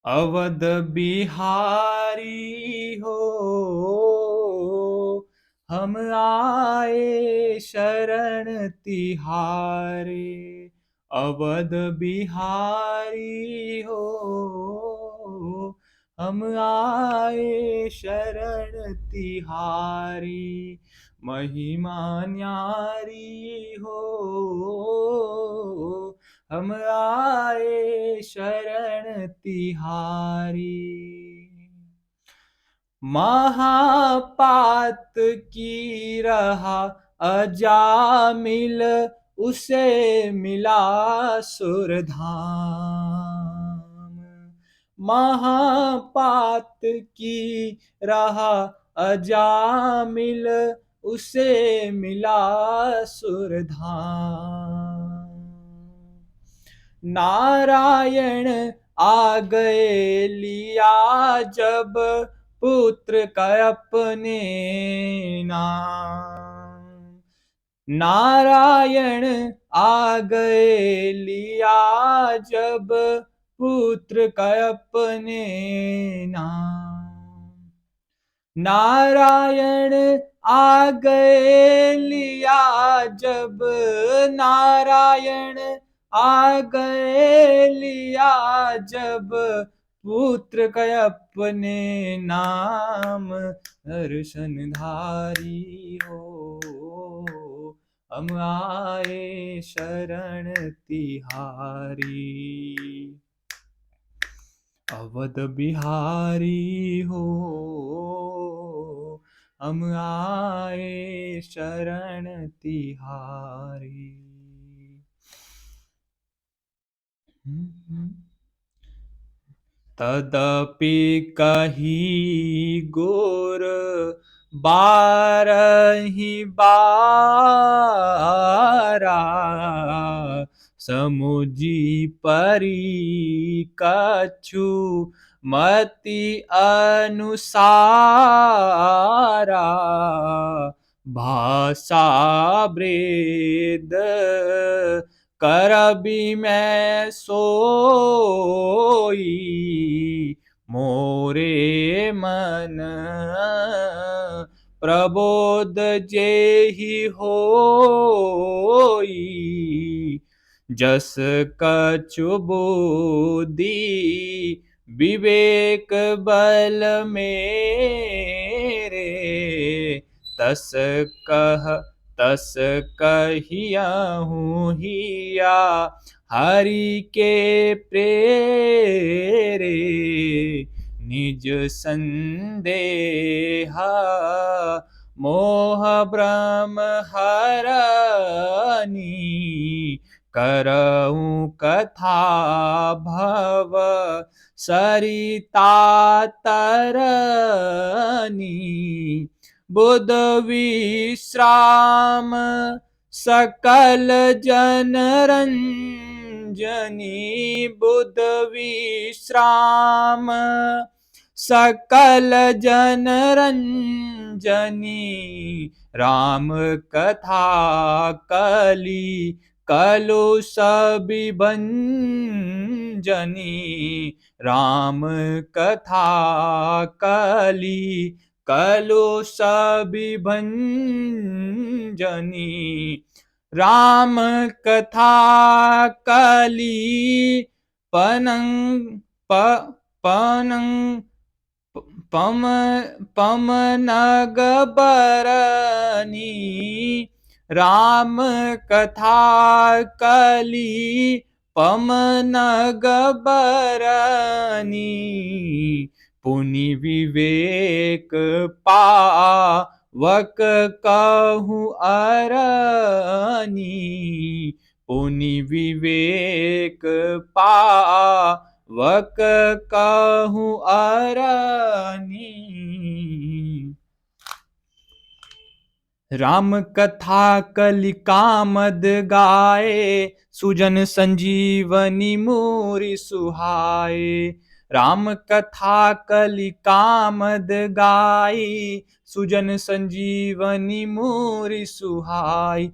अवध बिहारी हो, हम आए शरण तिहारे। अवध बिहारी हो, हम आए शरण तिहारी। महिमा न्यारी हो, हम आए शरण तिहारी। महापात की रहा अजामिल, उसे मिला सुरधाम। महापात की रहा अजामिल, उसे मिला सुरधाम। नारायण आ गए लिया जब पुत्र का अपने नाम। नारायण आ गए लिया जब पुत्र का अपने नाम। नारायण आ गए लिया जब, नारायण आ गए लिया जब पुत्र का अपने नाम। दर्शनधारी हो, हम आए शरण तिहारी। अवध बिहारी हो, हम आए शरण तिहारी। तदपि कही गोर बारही बारा, समुझी परी कछु मति अनुसारा। भाषा ब्रेद करबी मैं सोई, मोरे मन प्रबोध जेहि होई। जस कछु बुद्धि विवेक बल मेरे, तस कहियहूँ हिया हरि के प्रेरे। निज संदेह मोह भ्रम हरनी, करऊँ कथा भव सरिता तरनी। बुध विश्राम सकल जनरंजनी, बुध विश्राम सकल जनरंजनी। राम कथा कली कलुष विभंजनी, राम कथा कली कलुष विभंजनी। राम कथा कली पनंग पमनग बरनी। राम कथा कली पमनग बरनी। पुनि विवेक पावक कहूँ अरनी, पुनि विवेक पावक कहूँ अरनी। राम कथा कलिकामद गाए, सुजन संजीवनी मूरि सुहाए। राम कथा कलिकामद गाई, सुजन संजीवनी मूरि सुहाई।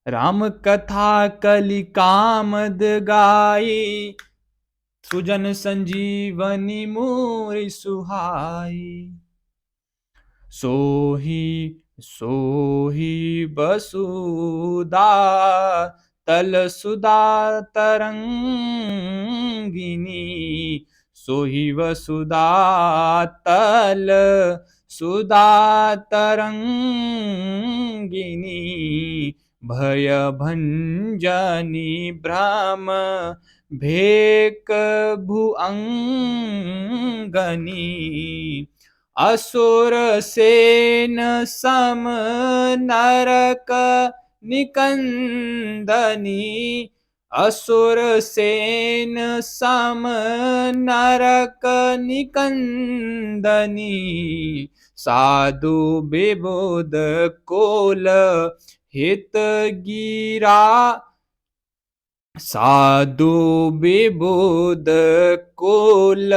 राम कथा कलिकामद गाई, सुजन संजीवनी मोरि सुहाई। सोही सोही बसुदा तल सुधा तरंगिनी। सोही वसुधा तल सुधा तरंगिनी। भय भंजनी भ्रम भेक भुअंगनी। असुर सेन सम नरक निकंदनी। असुर सेन सम नरक निकंदनी। साधु विबुध कोल हित गिरा। साधु विबुध कोल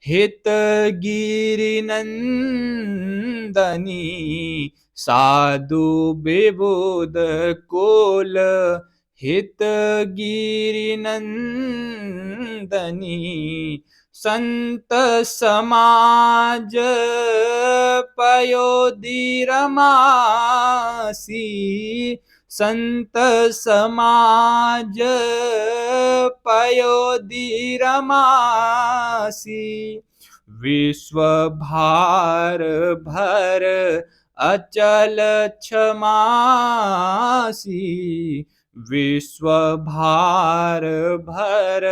हित गिरि नंदनी। साधु विबुध कोल हित गिरि नंदनी। संत समाज पयोधि रमासी। संत समाज पयोधि रमासी। विश्व भार भर अचल क्षमासी। विश्व भार भर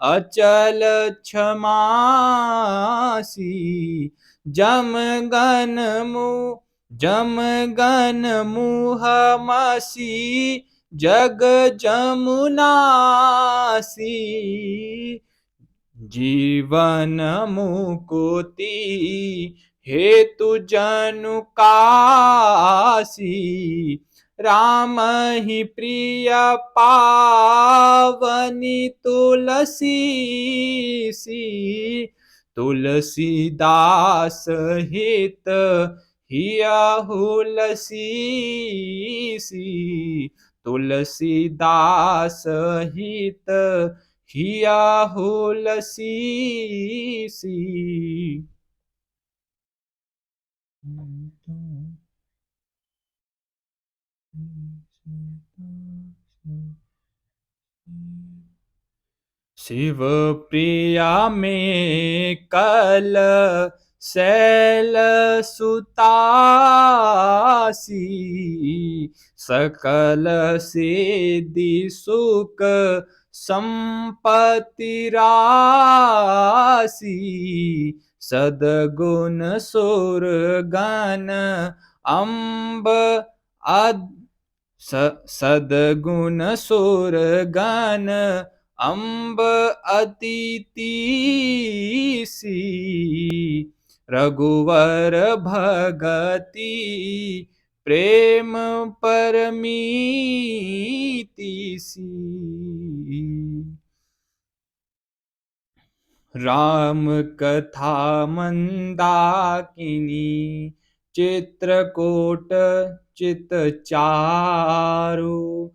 अचल क्षमासी। जम गन मुँह जम गन मुह मसी। जग जमुनासी। जीवन मुकुति हेतु जनु कासी। राम ही प्रिय पावनी तुलसी सी। तुलसीदास हित हियहुलसी सी। तुलसीदास हित हियहुलसी सी। शिव प्रिया में कल शैल सुतासी। सकल सिद्धि सुख संपत्ति राशि। सद्गुण सुर गण अम्ब सद्गुण सुर गण अम्ब अतिथि सी। रघुवर भगति प्रेम परमीति सी। राम कथा मंदाकिनी चित्रकूट चित चारु।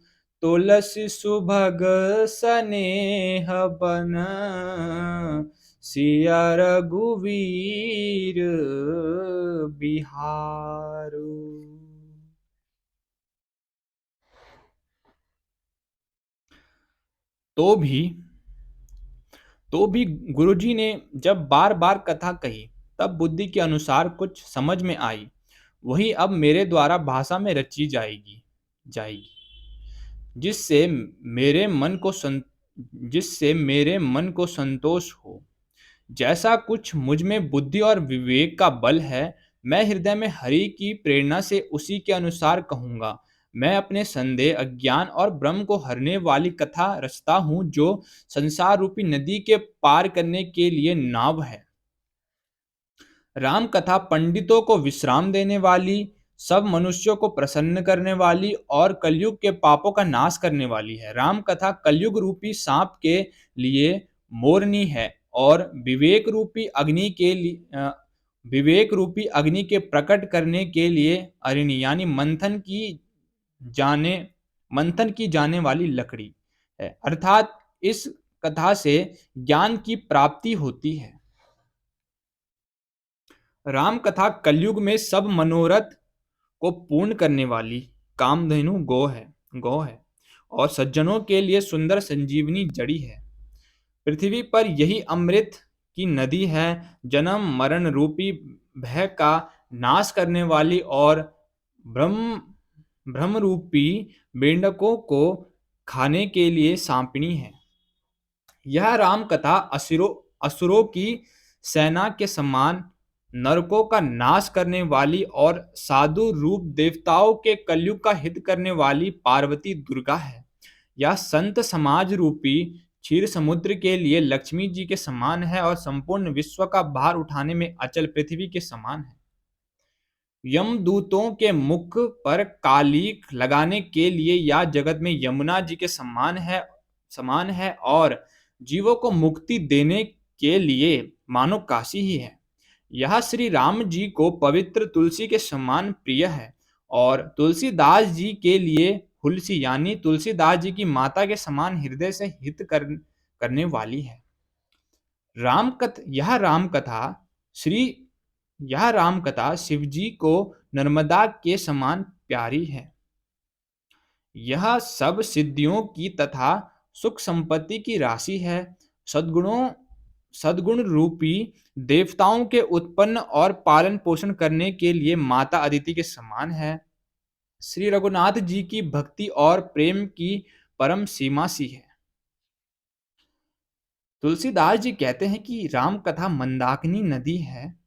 तुलसी सुभग सनेह बन सिया रघुवीर बिहारू। तो भी गुरुजी ने जब बार बार कथा कही तब बुद्धि के अनुसार कुछ समझ में आई। वही अब मेरे द्वारा भाषा में रची जाएगी जिससे मेरे मन को संतोष हो। जैसा कुछ मुझ में बुद्धि और विवेक का बल है, मैं हृदय में हरि की प्रेरणा से उसी के अनुसार कहूँगा। मैं अपने संदेह, अज्ञान और भ्रम को हरने वाली कथा रचता हूँ, जो संसार रूपी नदी के पार करने के लिए नाव है। राम कथा पंडितों को विश्राम देने वाली, सब मनुष्यों को प्रसन्न करने वाली और कलयुग के पापों का नाश करने वाली है। राम कथा कलयुग रूपी सांप के लिए मोरनी है और विवेक रूपी अग्नि के प्रकट करने के लिए अरिणी यानी मंथन की जाने वाली लकड़ी है। अर्थात इस कथा से ज्ञान की प्राप्ति होती है। राम कथा कलयुग में सब मनोरथ को पूर्ण करने वाली कामधेनु गौ है और सज्जनों के लिए सुंदर संजीवनी जड़ी है। पृथ्वी पर यही अमृत की नदी है, जन्म मरण रूपी भय का नाश करने वाली और ब्रह्म ब्रह्म रूपी मेंढकों को खाने के लिए सांपनी है। यह राम कथा असुरों की सेना के समान नरकों का नाश करने वाली और साधु रूप देवताओं के कलयुग का हित करने वाली पार्वती दुर्गा है। यह संत समाज रूपी क्षीर समुद्र के लिए लक्ष्मी जी के समान है और संपूर्ण विश्व का भार उठाने में अचल पृथ्वी के समान है। यमदूतों के मुख पर कालिक लगाने के लिए यह जगत में यमुना जी के समान है और जीवों को मुक्ति देने के लिए मानो काशी ही है। यह श्री राम जी को पवित्र तुलसी के समान प्रिय है और तुलसीदास जी के लिए हुलसी यानी तुलसीदास जी की माता के समान हृदय से करने वाली है। यह राम कथा श्री यह राम कथा शिव जी को नर्मदा के समान प्यारी है। यह सब सिद्धियों की तथा सुख संपत्ति की राशि है। सद्गुण रूपी देवताओं के उत्पन्न और पालन पोषण करने के लिए माता अदिति के समान है। श्री रघुनाथ जी की भक्ति और प्रेम की परम सीमा सी है। तुलसीदास जी कहते हैं कि राम कथा मंदाकिनी नदी है,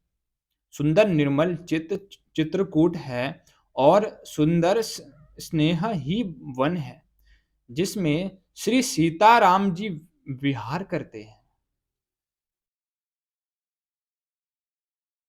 सुंदर निर्मल चित्रकूट है और सुंदर स्नेह ही वन है जिसमें श्री सीताराम जी विहार करते हैं।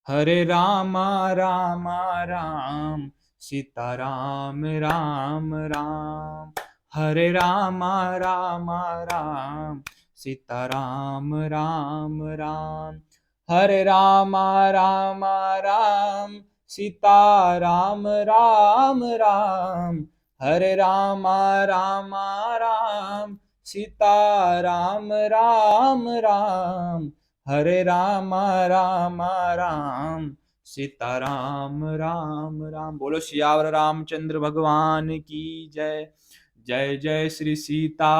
हरे रामा रामा राम सीताराम राम राम, हरे रामा रामा राम सीताराम राम राम, हरे रामा रामा राम सीताराम राम राम, हरे रामा रामा राम सीताराम राम राम, हरे रामा रामा राम सीताराम राम राम। बोलो सियावर रामचंद्र भगवान की जय। जय जय श्री सीताराम।